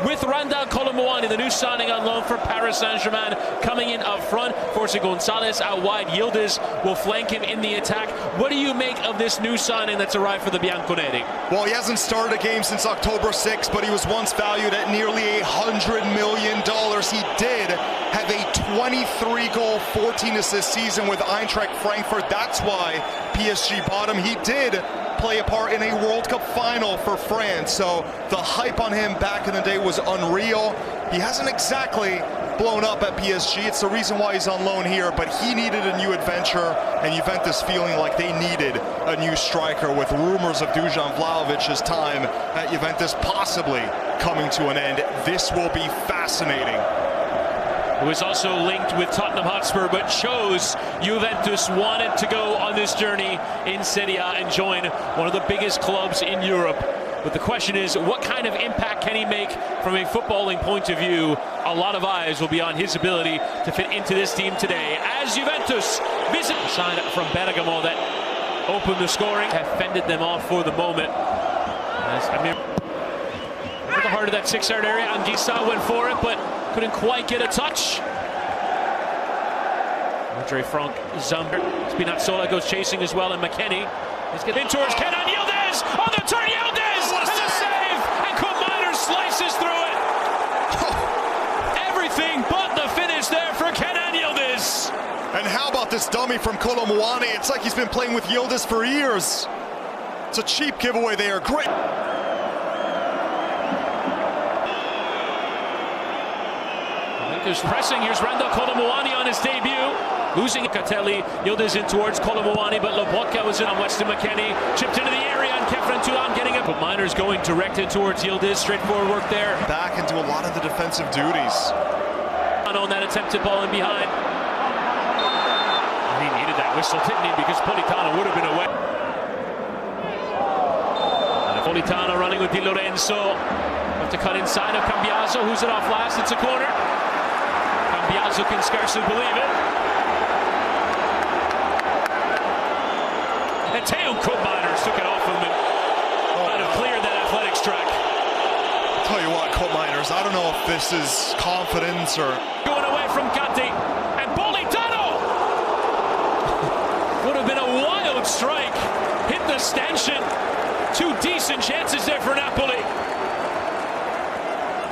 With Randal Colomboani, the new signing on loan for Paris Saint-Germain, coming in up front. Forza Gonzalez out wide. Yildiz will flank him in the attack. What do you make of this new signing that's arrived for the Bianconeri? Well, he hasn't started a game since October 6th, but he was once valued at nearly $100 million. He did have a 23-goal, 14-assist season with Eintracht Frankfurt. That's why PSG bought him. He did play a part in a World Cup final for France, so the hype on him back in the day was unreal. He hasn't exactly blown up at PSG. It's the reason why he's on loan here, but he needed a new adventure, and Juventus feeling like they needed a new striker, with rumors of Dusan Vlahovic's time at Juventus possibly coming to an end. This will be fascinating. Who was also linked with Tottenham Hotspur, but chose Juventus, wanted to go on this journey in Serie A and join one of the biggest clubs in Europe. But the question is, what kind of impact can he make from a footballing point of view? A lot of eyes will be on his ability to fit into this team today, as Juventus visit a sign from Bergamo that opened the scoring, have fended them off for the moment. As Amir at the heart of that 6-yard area, Anguissa went for it, but couldn't quite get a touch. Andre Frank Zamber. Spinazzola goes chasing as well, and McKennie is getting in towards Kenan Yildiz on the turn. Yildiz has a save, and Koopmeiners slices through it. Everything but the finish there for Kenan Yildiz. And how about this dummy from Colomboani? It's like he's been playing with Yildiz for years. It's a cheap giveaway there. Great. There's pressing. Here's Randal Colomboani on his debut. Losing Catelli. Yildiz in towards Colomboani, but Lobotka was in on Weston McKennie. Chipped into the area, and Kefren Tulam getting it. But Miners going direct in towards Yildiz. Straightforward work there. Back into a lot of the defensive duties. On that attempted ball in behind. And he needed that whistle, didn't he? Because Politano would have been away. And Politano running with Di Lorenzo. Have to cut inside of Cambiaso. Who's it off last? It's a corner. Cambiaso can scarcely believe it. And Teo Koopmeiners took it off of him and might have cleared that athletics track. I'll tell you what, Koopmeiners, I don't know if this is confidence or... Going away from Gatti, and Politano! Would have been a wild strike. Hit the stanchion. Two decent chances there for Napoli.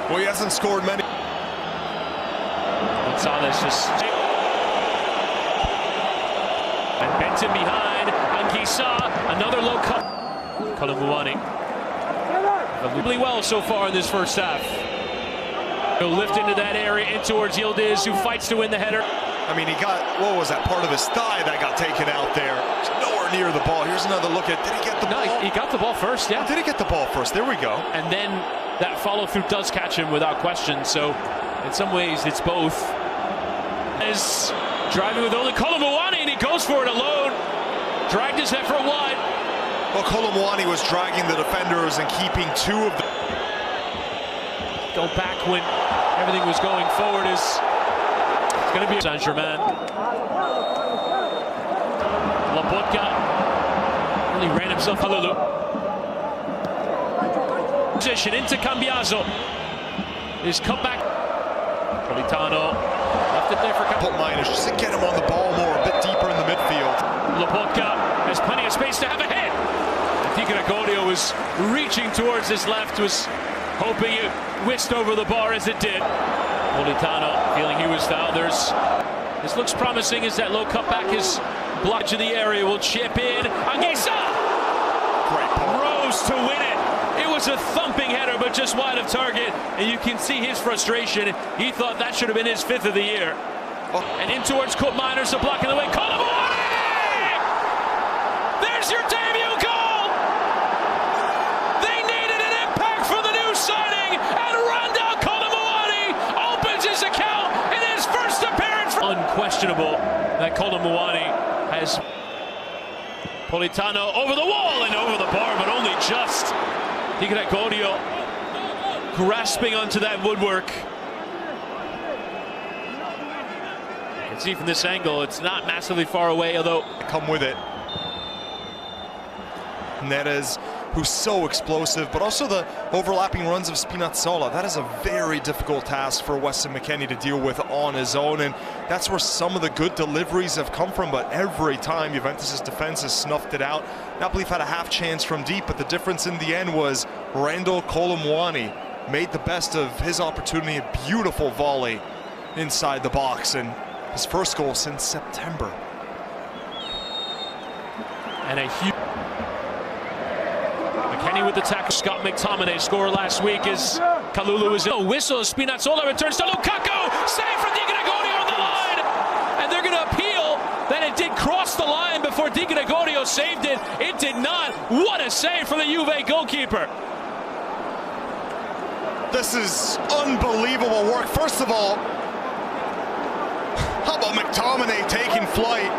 Well, he hasn't scored many. Gonzalez just... And Benton behind. Anguissa, another low cut. Colomboani. Really well so far in this first half. He'll lift into that area, in towards Yildiz, who fights to win the header. I mean, he got, what was that, part of his thigh that got taken out there. He's nowhere near the ball. Here's another look at, did he get the ball? No, he got the ball first, yeah. Oh, did he get the ball first? There we go. And then that follow-through does catch him without question, so in some ways it's both. Is driving with only Colomboani, and he goes for it alone. Dragged his effort wide. Well, Colomboani was dragging the defenders and keeping two of them. Go back when everything was going forward is going to be Saint-Germain. Lobotka really ran himself out of the position into Cambiaso. His cutback. Politano left it there for Koopmeiners just to get him on the ball more, a bit deeper in the midfield. Lobotka has plenty of space to have a hit. Gregorio was reaching towards his left, was hoping it whisked over the bar as it did. Politano feeling he was fouled. This looks promising as that low cutback is blocked to the area. Will chip in. Anguissa! Great ball. Rose to win it. It was a thumping header, but just wide of target. And you can see his frustration. He thought that should have been his 5th of the year. Oh. And in towards Koopmeiners, a block in the way. Colomboani! There's your debut goal! They needed an impact for the new signing, and Randal Colomboani opens his account in his first appearance. Unquestionable that Colomboani has Politano over the wall and over the bar, but only just. Gregorio grasping onto that woodwork. You can see from this angle, it's not massively far away, although... Come with it. Neres who's so explosive, but also the overlapping runs of Spinazzola. That is a very difficult task for Weston McKennie to deal with on his own, and that's where some of the good deliveries have come from, but every time Juventus' defense has snuffed it out. Napoli had a half chance from deep, but the difference in the end was Randall Colomwani made the best of his opportunity, a beautiful volley inside the box, and his first goal since September. And a huge McKennie with the tackle. Scott McTominay scored last week as Kalulu is in. A whistle. Spinazzola returns to Lukaku. Save from Di Gregorio on the line. And they're going to appeal that it did cross the line before Di Gregorio saved it. It did not. What a save from the Juve goalkeeper. This is unbelievable work. First of all, how about McTominay taking flight?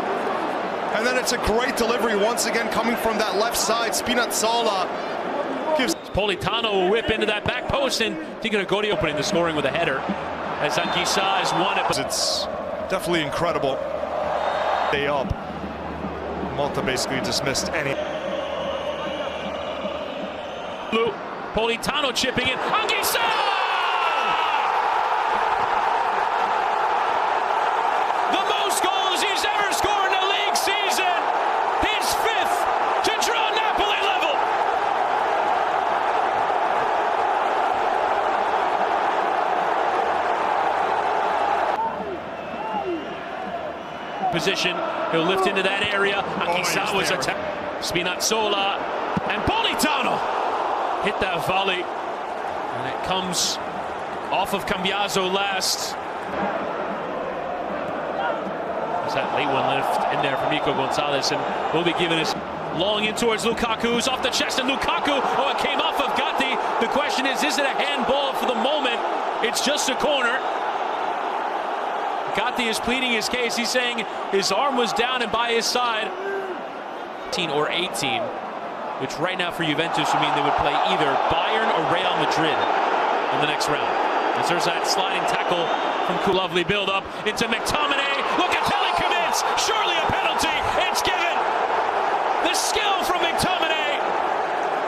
And then it's a great delivery once again coming from that left side. Spinazzola gives... Politano will whip into that back post, and Di Gregorio opening the scoring with a header as Anguissa has won it. It's definitely incredible. Day up. Malta basically dismissed any... Politano chipping in. Anguissa! The most goals he's ever scored in a league season. His 5th to draw Napoli level. Position. He'll lift into that area. Anguissa was attacked. Spinazzola and Politano hit that volley, and it comes off of Cambiaso last. There's that late one left in there from Nico Gonzalez, and will be giving us long in towards Lukaku, who's off the chest, and Lukaku, oh, it came off of Gatti. The question is it a handball? For the moment, it's just a corner. Gatti is pleading his case. He's saying his arm was down and by his side. 18 or 18. Which right now for Juventus would mean they would play either Bayern or Real Madrid in the next round. As there's that sliding tackle from lovely build-up into McTominay. Locatelli commits. Surely a penalty. It's given. The skill from McTominay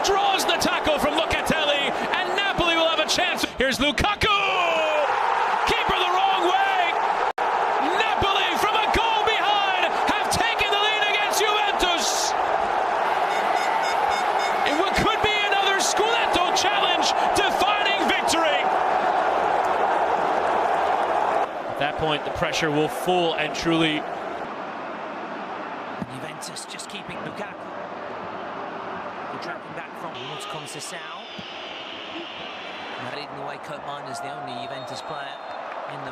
draws the tackle from Locatelli, and Napoli will have a chance. Here's Lukaku. Keeper the wrong way. Napoli from a goal behind have taken the lead against Juventus. What could be another Scudetto challenge, defining victory. At that point, the pressure will full and truly. Juventus just keeping Lukaku. They're tracking back from towards Conceição. Leading the way, Koopman is the only Juventus player in the...